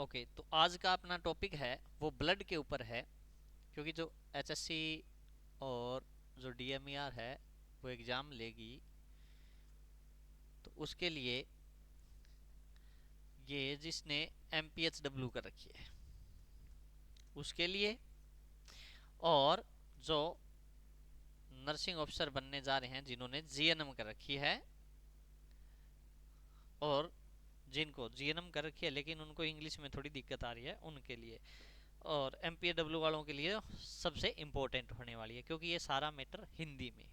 Okay, तो आज का अपना टॉपिक है वो ब्लड के ऊपर है, क्योंकि जो एचएससी और जो डीएमईआर है वो एग्ज़ाम लेगी, तो उसके लिए ये जिसने एमपीएचडब्ल्यू कर रखी है उसके लिए, और जो नर्सिंग ऑफिसर बनने जा रहे हैं जिन्होंने जीएनएम कर रखी है, और जिनको जीएनएम कर रखी है लेकिन उनको इंग्लिश में थोड़ी दिक्कत आ रही है उनके लिए, और एमपीएडब्ल्यू वालों के लिए सबसे इम्पोर्टेंट होने वाली है क्योंकि ये सारा मैटर हिंदी में है।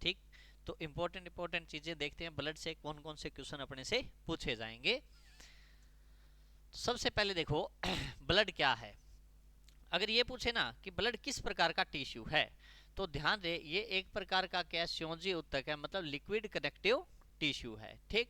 ठीक, तो इम्पोर्टेंट इम्पोर्टेंट चीज़ें देखते हैं ब्लड से कौन कौन से क्वेश्चन अपने से पूछे जाएंगे। तो सबसे पहले देखो ब्लड क्या है। अगर ये पूछे ना कि ब्लड किस प्रकार का टिश्यू है, तो ध्यान दे ये एक प्रकार का कैल्शियोजी उत्तक है, मतलब लिक्विड कनेक्टिव टिश्यू है। ठीक,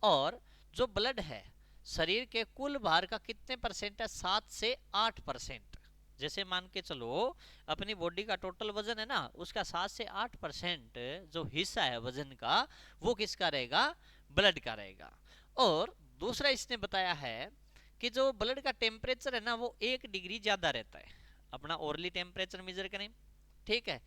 और जो ब्लड है शरीर के कुल भार का कितने परसेंट है? 7 से 8%। जैसे मान के चलो अपनी बॉडी का टोटल वजन है ना, उसका 7 से 8% जो हिस्सा है वजन का वो किसका रहेगा? ब्लड का रहेगा। और दूसरा इसने बताया है कि जो ब्लड का टेम्परेचर है ना वो 1 डिग्री ज्यादा रहता है। अपना ओरली टेम्परेचर मेजर करें, ठीक है,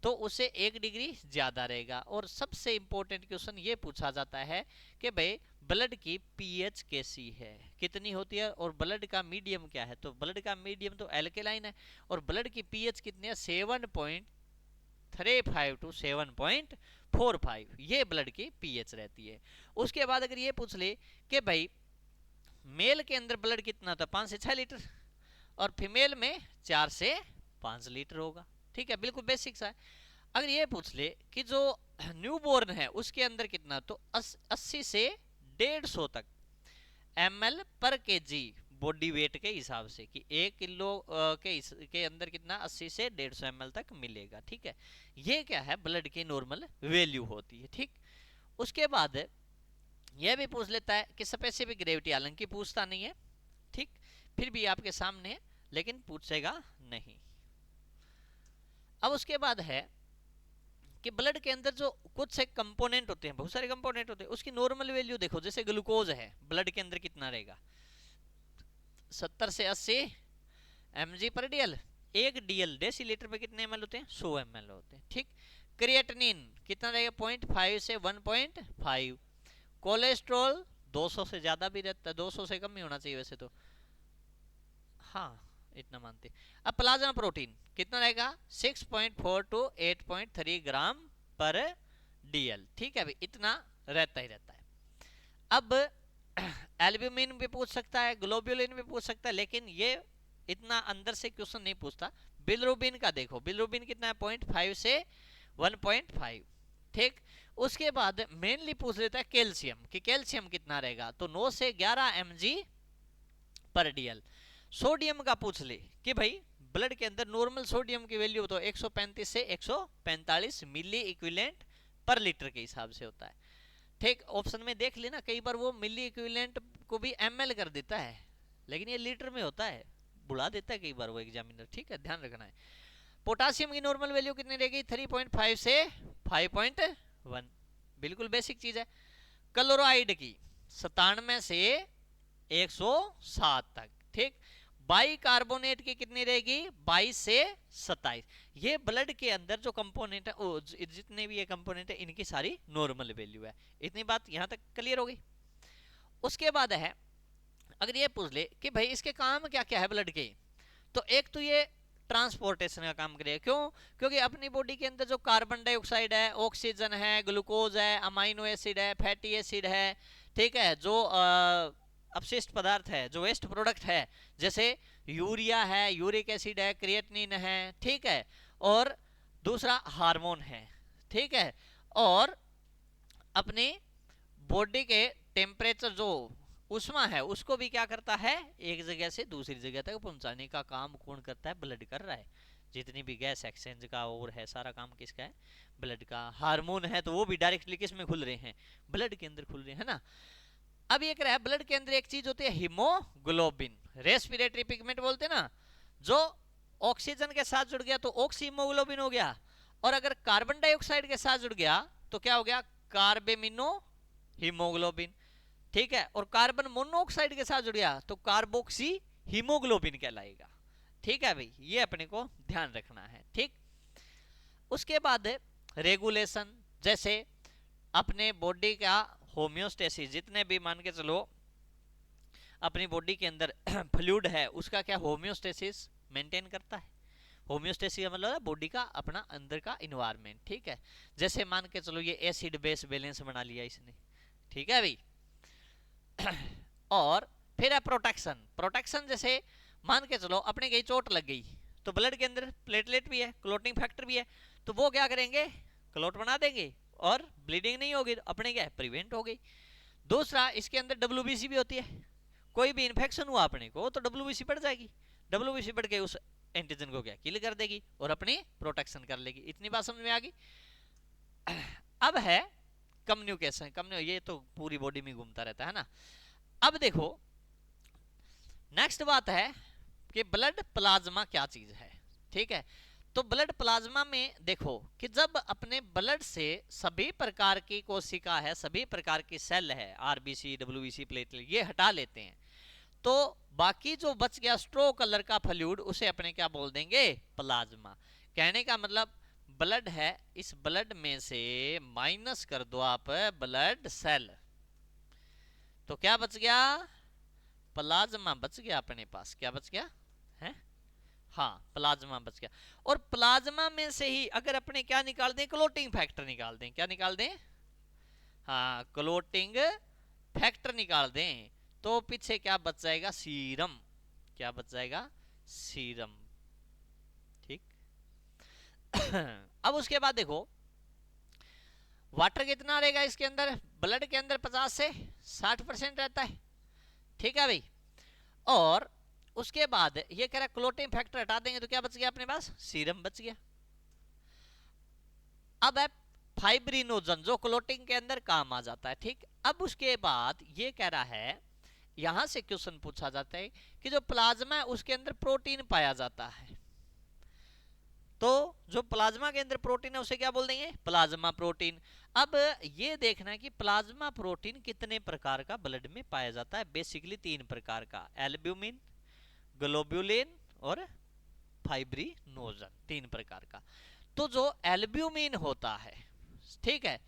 तो उसे 1 डिग्री ज्यादा रहेगा। और सबसे इंपॉर्टेंट क्वेश्चन ये पूछा जाता है कि भाई ब्लड की पीएच कैसी है, कितनी होती है, और ब्लड का मीडियम क्या है? तो ब्लड का मीडियम तो एल्केलाइन है, और ब्लड की पीएच कितनी है? 7.35 टू 7.45, ये ब्लड की पीएच रहती है। उसके बाद अगर ये पूछ ले कि भाई मेल के अंदर ब्लड कितना था? 5 से 6 लीटर, और फीमेल में 4 से 5 लीटर होगा। ठीक है, बिल्कुल बेसिक सा है। अगर ये पूछ ले कि जो न्यूबॉर्न है उसके अंदर कितना, तो 80 से 150 तक ml पर केजी बॉडी वेट के हिसाब से, कि 1 किलो के अंदर कितना 80 से 150 ml तक मिलेगा। ठीक है, ये क्या है? ब्लड की नॉर्मल वैल्यू होती है। ठीक, उसके बाद यह भी पूछ लेता है कि स्पेसिफिक ग्रेविटी, हालांकि पूछता नहीं है, ठीक, फिर भी आपके सामने है लेकिन पूछेगा नहीं। अब उसके बाद है कि ब्लड के अंदर जो कुछ से कंपोनेंट होते हैं, बहुत सारे कंपोनेंट होते हैं, उसकी नॉर्मल वैल्यू देखो। जैसे ग्लूकोज है, ब्लड के अंदर कितना रहेगा? 70 से 80 mg पर डीएल। 1 DL डेसीलीटर में कितने ml होते हैं? 100 ml होते हैं। ठीक, क्रिएटिनिन कितना रहेगा? 0.5 से 1.5। कोलेस्ट्रॉल 200 से ज्यादा भी रहता है, 200 से कम ही होना चाहिए वैसे तो, हाँ इतना मानते। अब प्लाज्मा प्रोटीन कितना रहेगा? 6.4 टू 8.3 ग्राम पर डीएल। ठीक है भाई, इतना रहता ही रहता है। अब एल्ब्यूमिन भी पूछ सकता है, ग्लोब्युलिन भी पूछ सकता है, लेकिन ये इतना अंदर से क्वेश्चन नहीं पूछता। बिलरुबिन का देखो, बिलरुबिन कितना है? 0.5 से 1.5। ठीक, उसके बाद मेनली पूछ लेता है कैल्शियम, कि कैल्शियम कितना रहेगा, तो 9 से 11 mg पर डीएल। सोडियम का पूछ ले कि भाई ब्लड के अंदर नॉर्मल सोडियम की वैल्यू तो 135 से 145 मिली इक्विवेलेंट पर लीटर के हिसाब से होता है। ठीक, ऑप्शन में देख लेना, कई बार वो मिली इक्विवेलेंट को भी ml कर देता है, लेकिन ये लीटर में होता है, बुला देता है कई बार वो एग्जामिनर। ठीक है, ध्यान रखना है। पोटासियम की नॉर्मल वैल्यू कितनी रहेगी? 3.5 से 5.1, बिल्कुल बेसिक चीज है। क्लोराइड की 97 से 107 तक। ठीक, बाइकार्बोनेट की कितनी रहेगी? 22 से 27। ये ब्लड के अंदर जो कंपोनेंट है, जितने भी ये कंपोनेंट है, इनकी सारी नॉर्मल वैल्यू है। इतनी बात यहां तक क्लियर हो गई। उसके बाद है अगर ये पूछ ले कि भाई इसके काम क्या क्या है ब्लड के, तो एक तो ये ट्रांसपोर्टेशन का काम करेगा। क्यों? क्योंकि अपनी बॉडी के अंदर जो कार्बन डाइऑक्साइड है, ऑक्सीजन है, ग्लूकोज है, अमाइनो एसिड है, फैटी एसिड है, ठीक है, जो अपशिष्ट पदार्थ है, जो वेस्ट प्रोडक्ट है, जैसे यूरिया है, यूरिक एसिड है, क्रिएटिनिन है, ठीक है, और दूसरा हार्मोन है, ठीक है, और अपनी बॉडी के टेम्परेचर जो उष्मा है उसको भी क्या करता है? एक जगह से दूसरी जगह तक पहुंचाने का काम कौन करता है? ब्लड कर रहा है। जितनी भी गैस एक्सचेंज का और है सारा काम किसका है? ब्लड का। हार्मोन है तो वो भी डायरेक्टली किस में खुल रहे हैं? ब्लड के अंदर खुल रहे हैं ना। अब ये क्या है, ब्लड के अंदर एक चीज होती है हीमोग्लोबिन, रेस्पिरेटरी पिगमेंट बोलते हैं ना, जो ऑक्सीजन के साथ जुड़ गया तो ऑक्सी हीमोग्लोबिन हो गया, और अगर कार्बन डाइऑक्साइड के साथ जुड़ गया तो क्या हो गया? कार्बेमिनो हीमोग्लोबिन। ठीक है, और कार्बन मोनोऑक्साइड के साथ जुड़ गया तो कार्बोक्सी हीमोग्लोबिन कहलाएगा। ठीक है भाई, ये अपने को ध्यान रखना है। ठीक, उसके बाद रेगुलेशन, जैसे अपने बॉडी का होम्योस्टेसिस, जितने भी मान के चलो अपनी बॉडी के अंदर फ्लूइड है उसका क्या होम्योस्टेसिस मेंटेन करता है। होम्योस्टेसिस का मतलब है बॉडी का अपना अंदर का इन्वायरमेंट। ठीक है, जैसे मान के चलो ये एसिड बेस बैलेंस बना लिया इसने। ठीक है भाई। और फिर है प्रोटेक्शन। प्रोटेक्शन जैसे मान के चलो अपने कहीं चोट लग गई तो ब्लड के अंदर प्लेटलेट भी है, क्लोटिंग फैक्टर भी है, तो वो क्या करेंगे, क्लोट बना देंगे और ब्लीडिंग नहीं होगी, अपने क्या प्रिवेंट हो गई। दूसरा, इसके अंदर डब्ल्यूबीसी भी होती है, कोई भी इन्फेक्शन हुआ अपने को तो डब्ल्यूबीसी बढ़ जाएगी, डब्ल्यूबीसी बढ़ के उस एंटीजन को क्या किल कर देगी और अपनी प्रोटेक्शन कर लेगी। इतनी बात समझ में आ गई। अब है कम्युनिकेशन। ये तो पूरी बॉडी में घूमता रहता है ना। अब देखो नेक्स्ट बात है कि ब्लड प्लाज्मा क्या चीज है। ठीक है, तो ब्लड प्लाज्मा में देखो कि जब अपने ब्लड से सभी प्रकार की कोशिका है, सभी प्रकार की सेल है, आरबीसी, डब्ल्यूबीसी, प्लेटलेट, ये हटा लेते हैं तो बाकी जो बच गया स्ट्रो कलर का फ्लूइड उसे अपने क्या बोल देंगे, प्लाज्मा। कहने का मतलब ब्लड है, इस ब्लड में से माइनस कर दो आप ब्लड सेल, तो क्या बच गया, प्लाज्मा बच गया अपने पास। क्या बच गया है, हाँ प्लाज्मा बच गया। और प्लाज्मा में से ही अगर अपने क्या निकाल दें, क्लोटिंग फैक्टर निकाल दें। क्या निकाल दें, हाँ क्लोटिंग फैक्टर निकाल दें, तो पीछे क्या बच जाएगा, सीरम। क्या बच जाएगा, सीरम। ठीक। अब उसके बाद देखो वाटर कितना रहेगा इसके अंदर, ब्लड के अंदर 50 से 60% रहता है। ठीक है भाई। और उसके बाद ये कह रहा क्लोटिंग फैक्टर हटा देंगे तो क्या बच गया अपने पास, सीरम बच गया। अब है फाइब्रिनोजन जो क्लोटिंग के अंदर काम आ जाता है। ठीक, अब उसके बाद ये कह रहा है, यहां से क्वेश्चन पूछा जाता है कि जो प्लाज्मा है उसके अंदर प्रोटीन पाया जाता है, तो जो प्लाज्मा के अंदर प्रोटीन है उसे क्या बोल देंगे, प्लाज्मा प्रोटीन। अब ये देखना है कि प्लाज्मा प्रोटीन कितने प्रकार का ब्लड में पाया जाता है। बेसिकली 3 प्रकार का, एल्ब्यूमिन, ग्लोब्युलिन और फाइब्रिनोजन, 3 प्रकार का। तो जो एल्ब्यूमिन होता है, ठीक है,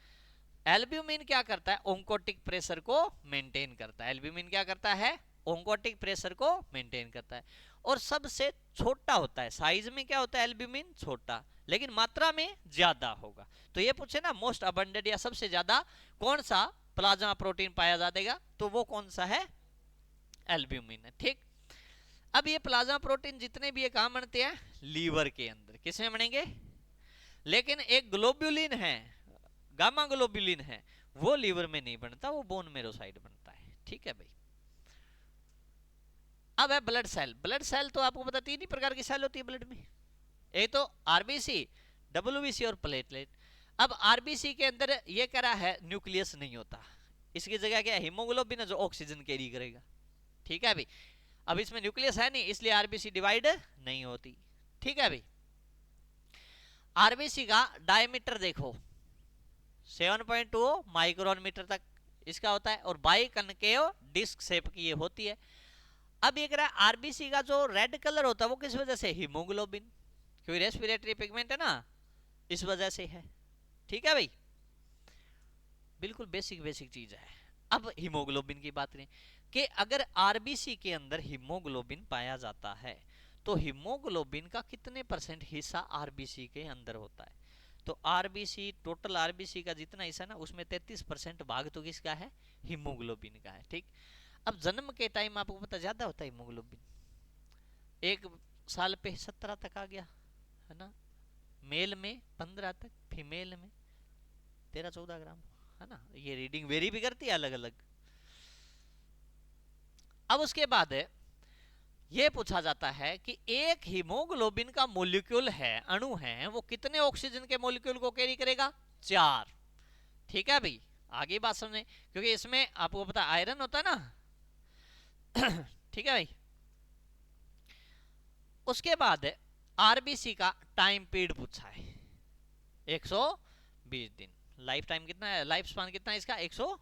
एल्ब्यूमिन क्या करता है, ओंकोटिक प्रेशर को मेंटेन करता है। एल्ब्यूमिन क्या करता है, ओंकोटिक प्रेशर को मेंटेन करता है और सबसे छोटा होता है। साइज में क्या होता है एल्ब्यूमिन, छोटा, लेकिन मात्रा में ज्यादा होगा। तो ये पूछे ना मोस्ट अबंडेंट या सबसे ज्यादा कौन सा प्लाज्मा प्रोटीन पाया जाएगा, तो वो कौन सा है, एल्ब्यूमिन है। ठीक, अब ये प्लाज्मा प्रोटीन जितने भी ये कहां बनते हैं, लीवर के अंदर। किसमें बनेंगे, लेकिन एक ग्लोब्युलिन है, गामा ग्लोब्युलिन है, वो लीवर में नहीं बनता, वो बोन मेरो साइड बनता है। ठीक है भाई। अब है ब्लड सेल। ब्लड सेल तो आपको पता 3 ही प्रकार की सेल होती है ब्लड में, एक तो आरबीसी, डब्ल्यूबीसी और प्लेटलेट। अब आरबीसी के अंदर ये कह रहा है न्यूक्लियस नहीं होता, इसकी जगह क्या है, हीमोग्लोबिन है जो ऑक्सीजन कैरी करेगा। ठीक है भाई, अब इसमें न्यूक्लियस है नहीं इसलिए आरबीसी डिवाइड नहीं होती। ठीक है भाई। आरबीसी का डायमीटर देखो 7.2 माइक्रोन मीटर तक इसका होता है और बाई कनकेव डिस्क शेप की ये होती है। अब ये कह रहा है आरबीसी का जो रेड कलर होता है वो किस वजह से, हीमोग्लोबिन, क्योंकि रेस्पिरेटरी पिगमेंट है ना, इस वजह से है। ठीक है भाई, बिल्कुल बेसिक बेसिक चीज है। अब हीमोग्लोबिन की बात करें कि अगर आरबीसी के अंदर हीमोग्लोबिन पाया जाता है तो हीमोग्लोबिन का कितने % हिस्सा आरबीसी के अंदर होता है, तो आरबीसी, टोटल आरबीसी का जितना हिस्सा ना उसमें 33% भाग तो किसका है, हीमोग्लोबिन का है। ठीक, अब जन्म के टाइम आपको पता ज्यादा होता है हीमोग्लोबिन, 1 साल पे 17 तक आ गया है ना, मेल में 15 तक, फीमेल में 13-14 ग्राम है ना। ये रीडिंग वेरी भी करती है अलग अलग। अब उसके बाद ये पूछा जाता है कि एक हीमोग्लोबिन का मॉलिक्यूल है, अणु है, वो कितने ऑक्सीजन के मॉलिक्यूल को कैरी करेगा, 4। ठीक है भाई, आगे बात समझे, क्योंकि इसमें आपको पता आयरन होता है ना। ठीक है भाई। उसके बाद आरबीसी का टाइम पीरियड पूछा है, 120 दिन। लाइफ टाइम कितना है, लाइफ स्पान कितना है इसका, 100।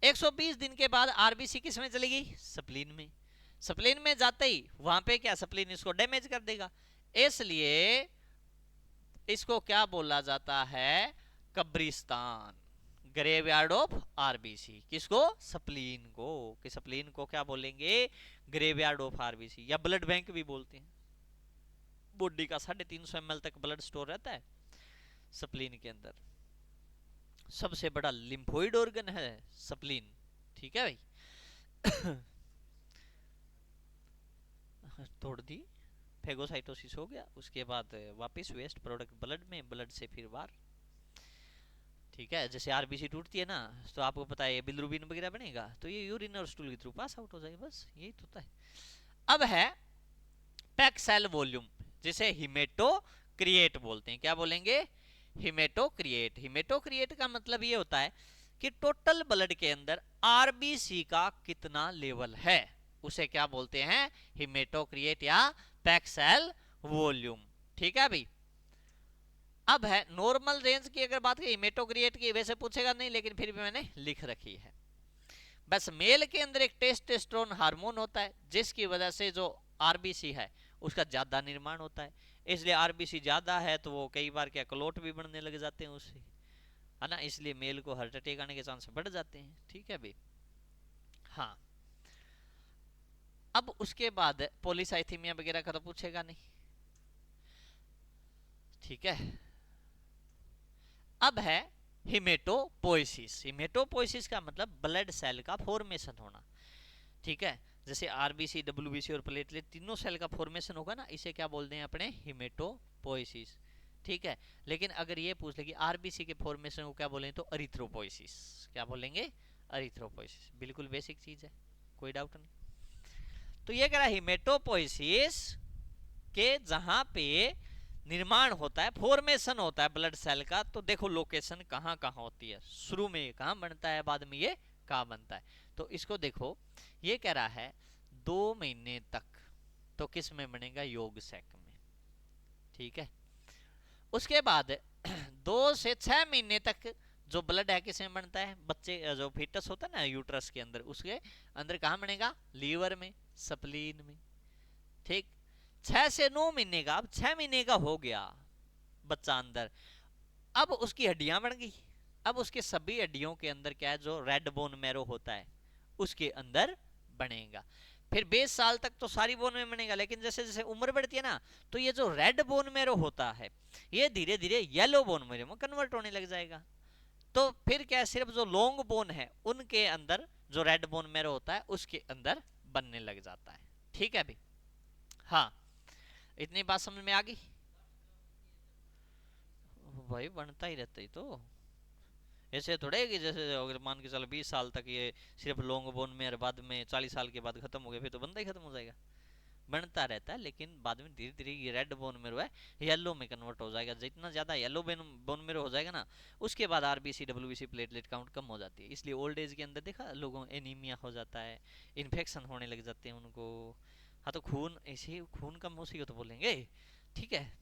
120 दिन के बाद आरबीसी किस में चली गई? स्प्लीन में। स्प्लीन में जाते ही वहां पे क्या, स्प्लीन इसको डैमेज कर देगा, इसलिए इसको क्या बोला जाता है? कब्रिस्तान, ग्रेवयार्ड ऑफ आरबीसी। किसको? स्प्लीन को। कि स्प्लीन को क्या बोलेंगे? ग्रेवयार्ड ऑफ आरबीसी, या ब्लड बैंक भी बोलते हैं। बॉडी का 350 ml तक ब्लड स्टोर रहता है स्प्लीन के अंदर। सबसे बड़ा लिम्फोइड ऑर्गन है स्प्लीन, ठीक है भाई। तोड़ दी, फेगोसाइटोसिस हो गया, उसके बाद वापस वेस्ट प्रोडक्ट ब्लड में, ब्लड से फिर बाहर, ठीक है। जैसे आरबीसी टूटती है ना, तो आपको पता है बिलिरुबिन वगैरह बनेगा, तो ये यूरिन और स्टूल के थ्रू पास आउट हो जाएगा, बस यही तो होता है। अब है पैक सेल वॉल्यूम, जिसे हिमेटोक्रिएट बोलते हैं। क्या बोलेंगे? हिमेटोक्रिएट। हिमेटोक्रिएट का मतलब ये होता है कि टोटल ब्लड के अंदर आरबीसी का कितना लेवल है, उसे क्या बोलते हैं? हिमेटोक्रिएट या पैक सेल वॉल्यूम, ठीक है भाई। अब है नॉर्मल रेंज की अगर बात करें, हिमेटोक्रिएट की वैसे पूछेगा नहीं, लेकिन फिर भी मैंने लिख रखी है। बस मेल के अंदर एक टेस्टोस्टेरोन हार्मोन होता है, जिसकी वजह से जो आरबीसी है उसका ज्यादा निर्माण होता है, इसलिए आरबीसी ज्यादा है तो वो कई बार क्या क्लोट भी बनने लग जाते हैं उससे, है ना, इसलिए मेल को हार्ट अटैक आने के चांस बढ़ जाते हैं, ठीक है भाई। हाँ, अब उसके बाद पॉलीसाइथीमिया वगैरह का तो पूछेगा नहीं, ठीक है। अब है हिमेटोपोइसिस। हिमेटोपोइसिस का मतलब ब्लड सेल का फॉर्मेशन होना, ठीक है। जैसे आरबीसी, डब्ल्यूबीसी और प्लेटलेट तीनों सेल का फॉर्मेशन होगा ना, इसे क्या बोलते हैं अपने? हिमेटोपोइसिस, ठीक है। लेकिन अगर ये पूछ ले कि आरबीसी के फॉर्मेशन को क्या बोलेंगे, तो अरिथ्रोपोइसिस। क्या बोलेंगे? अरिथ्रोपोइसिस। बिल्कुल बेसिक चीज है, कोई डाउट नहीं। तो ये कह रहा है हिमेटोपोइसिस के जहां पे निर्माण होता है, फॉर्मेशन होता है ब्लड सेल का, तो देखो लोकेशन कहां कहां होती है। शुरू में ये कहां बनता है, बाद में ये कहां बनता है। तो इसको देखो, ये कह रहा है 2 महीने तक तो किस में बनेगा? योग सैक में, ठीक है। उसके बाद 2 से 6 महीने तक जो ब्लड है किस में बनता है? बच्चे जो फीटस होता है ना यूट्रस के अंदर, उसके अंदर कहां बनेगा? लीवर में, स्प्लीन में, ठीक। 6 से 9 महीने का, अब 6 महीने का हो गया बच्चा अंदर, अब उसकी हड्डियां बन गई। अब उसके सभी हड्डियों के अंदर क्या है? जो रेड बोन मैरो होता है उसके अंदर बनेगा। फिर 20 साल तक तो सारी बोन में बनेगा, लेकिन जैसे जैसे उम्र बढ़ती है ना, तो ये जो रेड बोन मैरो होता है ये धीरे धीरे येलो बोन मैरो में कन्वर्ट होने लग जाएगा। तो फिर क्या है? सिर्फ जो लॉन्ग बोन है उनके अंदर जो रेड बोन मैरो होता है उसके अंदर बनने लग जाता है, ठीक है भाई। हाँ, इतनी बात समझ में आ गई? भाई बनता ही रहता ही तो, ऐसे थोड़े कि जैसे अगर मान के चलो 20 साल तक ये सिर्फ लॉन्ग बोन में, और बाद में 40 साल के बाद खत्म हो गया, फिर तो बंदा ही खत्म हो जाएगा। बनता रहता है, लेकिन बाद में धीरे धीरे ये रेड बोन मेरो है येलो में कन्वर्ट हो जाएगा। जितना ज्यादा येलो बोन मेरो हो जाएगा ना, उसके बाद आरबीसी, डब्ल्यूबीसी, प्लेटलेट काउंट कम हो जाती है। इसलिए ओल्ड एज के अंदर देखा लोगों एनीमिया हो जाता है, इन्फेक्शन होने लग जाते हैं उनको। हाँ, तो खून, ऐसे खून कम उसी को तो बोलेंगे, ठीक है।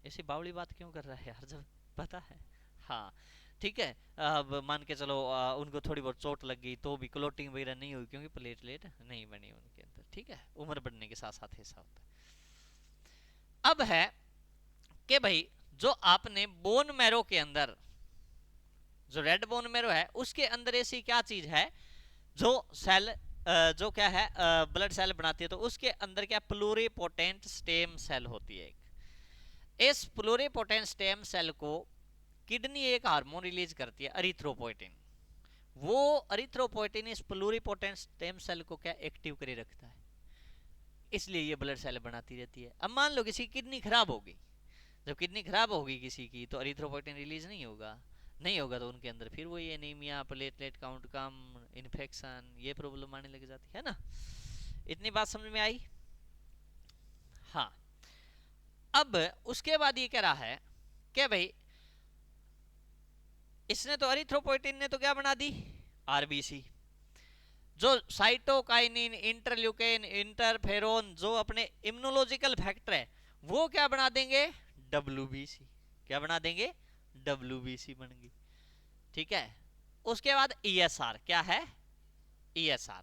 ऐसी बावली बात क्यों कर रहा है यार, जब पता है। हाँ, ठीक है। अब मान के चलो उनको थोड़ी बहुत चोट लग गई तो भी क्लोटिंग वगैरह नहीं हुई, क्योंकि प्लेटलेट नहीं बनी उनके अंदर, ठीक है। उम्र बढ़ने के साथ साथ ऐसा होता है। अब है कि भाई जो आपने बोन मैरो के अंदर, जो रेड बोन मैरो है उसके अंदर ऐसी क्या चीज है जो सेल, जो क्या है ब्लड सेल बनाती है, तो उसके अंदर क्या? प्लूरिपोटेंट स्टेम सेल होती है एक। इस प्लूरिपोटेंट स्टेम सेल को किडनी एक हार्मोन रिलीज करती है, अरिथ्रोपोइटिन। वो अरिथ्रोपोइटिन इस प्लूरिपोटेंट स्टेम सेल को क्या एक्टिव करे रखता है, इसलिए ये ब्लड सेल बनाती रहती है। अब मान लो किसी की किडनी खराब होगी, जब किडनी खराब होगी किसी की, तो अरिथ्रोपोइटिन रिलीज नहीं होगा, नहीं होगा तो उनके अंदर फिर वही एनीमिया, प्लेटलेट काउंट कम, इन्फेक्शन, ये प्रॉब्लम आने लग जाती है ना। इतनी बात समझ में आई? हाँ। अब उसके बाद ये कह रहा है क्या भाई, इसने तो अरिथ्रोपोइटिन ने तो क्या बना दी? आरबीसी। जो साइटोकाइनिन, इंटरल्यूकिन, इंटरफेरोन, जो अपने इम्यूनोलॉजिकल फैक्टर है, वो क्या बना देंगे? डब्ल्यूबीसी। क्या बना देंगे? डब्ल्यूबीसी बन गई, ठीक है। उसके बाद ईएसआर क्या है? ESR।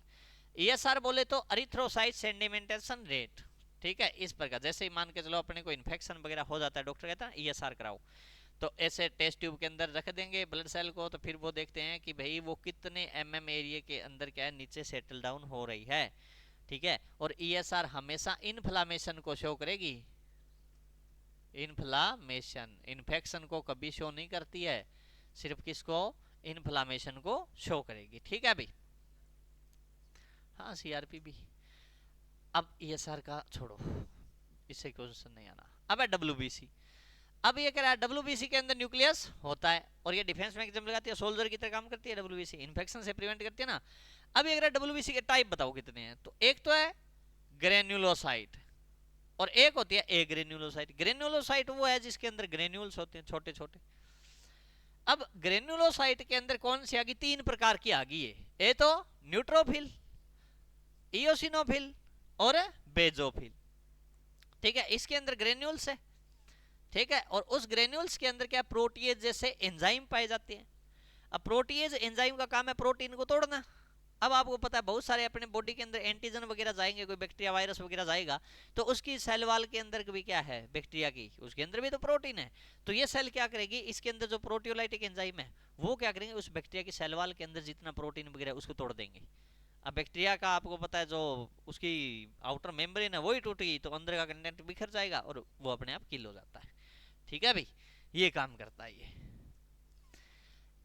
ESR बोले तो एरिथ्रोसाइट सेडिमेंटेशन रेट, ठीक है। इस प्रकार जैसे ही मान के चलो अपने को इन्फेक्शन वगैरह हो जाता है, डॉक्टर कहता है ESR कराओ, तो ऐसे टेस्ट ट्यूब के अंदर रख देंगे ब्लड सेल को, तो फिर वो देखते हैं कि भाई वो कितने mm एरिया के अंदर क्या है, नीचे सेटल डाउन हो रही है, ठीक है। और ESR हमेशा इन्फ्लामेशन को शो करेगी, इन्फ्लामेशन, इन्फेक्शन को कभी शो नहीं करती है, सिर्फ किसको, इन्फ्लामेशन को शो करेगी, ठीक है भाई। हाँ CRP भी। अब ESR का छोड़ो, इससे क्वेश्चन नहीं आना। अब है WBC। अब ये कह रहा है WBC के अंदर न्यूक्लियस होता है और ये डिफेंस मैकेनिज्म लगाती है, सोल्जर की तरह काम करती है WBC, इन्फेक्शन से प्रिवेंट करती है ना। अब ये कह रहा है WBC के टाइप बताओ कितने हैं, तो एक तो है ग्रेन्युलोसाइट और एक होती है एग्रेन्युलोसाइट। ग्रेन्युलोसाइट वो है जिसके अंदर ग्रेन्यूल्स होते हैं छोटे छोटे। अब ग्रेन्युलोसाइट के अंदर कौन सी आ गई, 3 प्रकार की आ गई है, ए तो न्यूट्रोफिल, इयोसिनोफिल और बेजोफिल, ठीक है। इसके अंदर ग्रेन्यूल्स है, ठीक है। और उस ग्रेन्यूल्स के अंदर क्या, प्रोटीएज जैसे एंजाइम पाए जाते हैं। अब प्रोटीएज एंजाइम का काम है प्रोटीन को तोड़ना। अब आपको पता है बहुत सारे अपने बॉडी के अंदर एंटीजन वगैरह जाएंगे, कोई बैक्टीरिया वायरस वगैरह जाएगा, तो उसकी सेल वाल के अंदर भी क्या है, बैक्टीरिया की, उसके अंदर भी तो प्रोटीन है। तो ये सेल क्या करेगी, इसके अंदर जो प्रोटियोलाइटिक एंजाइम है वो क्या करेंगे, उस बैक्टीरिया की सेल वाल के अंदर जितना प्रोटीन वगैरह उसको तोड़ देंगे। अब बैक्टीरिया का आपको पता है जो उसकी आउटर मेम्ब्रेन है वही टूट गई, तो अंदर का कंटेंट बिखर जाएगा और वो अपने आप किल हो जाता है, ठीक है भाई। ये काम करता है ये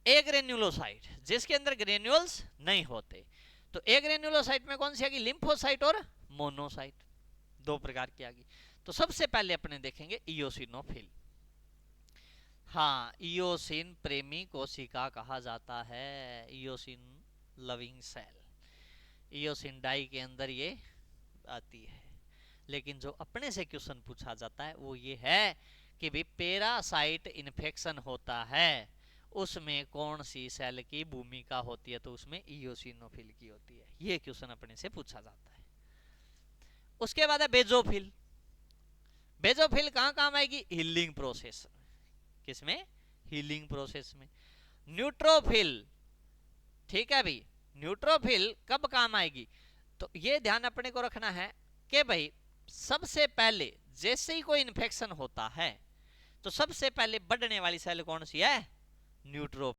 एग्रेन्युलोसाइट, जिसके अंदर ग्रेन्यूल्स नहीं होते। तो एग्रेन्युलोसाइट में कौन सी आ गई, लिम्फोसाइट और मोनोसाइट, 2 प्रकार की आ गई। तो सबसे पहले अपने देखेंगे इयोसिनोफिल। हाँ, इयोसिन प्रेमी कोशिका कहा जाता है, eosin loving cell, eosin dye के अंदर ये आती है। लेकिन जो अपने से क्वेश्चन पूछा जाता है वो ये है कि भाई पैरासाइट इन्फेक्शन होता है उसमें कौन सी सेल की भूमिका होती है, तो उसमें इयोसिनोफिल की होती है। ये क्वेश्चन अपने से पूछा जाता है। उसके बाद है बेजोफिल। बेजोफिल कहां काम आएगी, हीलिंग प्रोसेस, किसमें, हीलिंग प्रोसेस में। न्यूट्रोफिल, ठीक है भाई, न्यूट्रोफिल कब काम आएगी, तो ये ध्यान अपने को रखना है कि भाई सबसे पहले जैसे ही कोई इन्फेक्शन होता है तो सबसे पहले बढ़ने वाली सेल कौन सी है, न्यूट्रोफिल।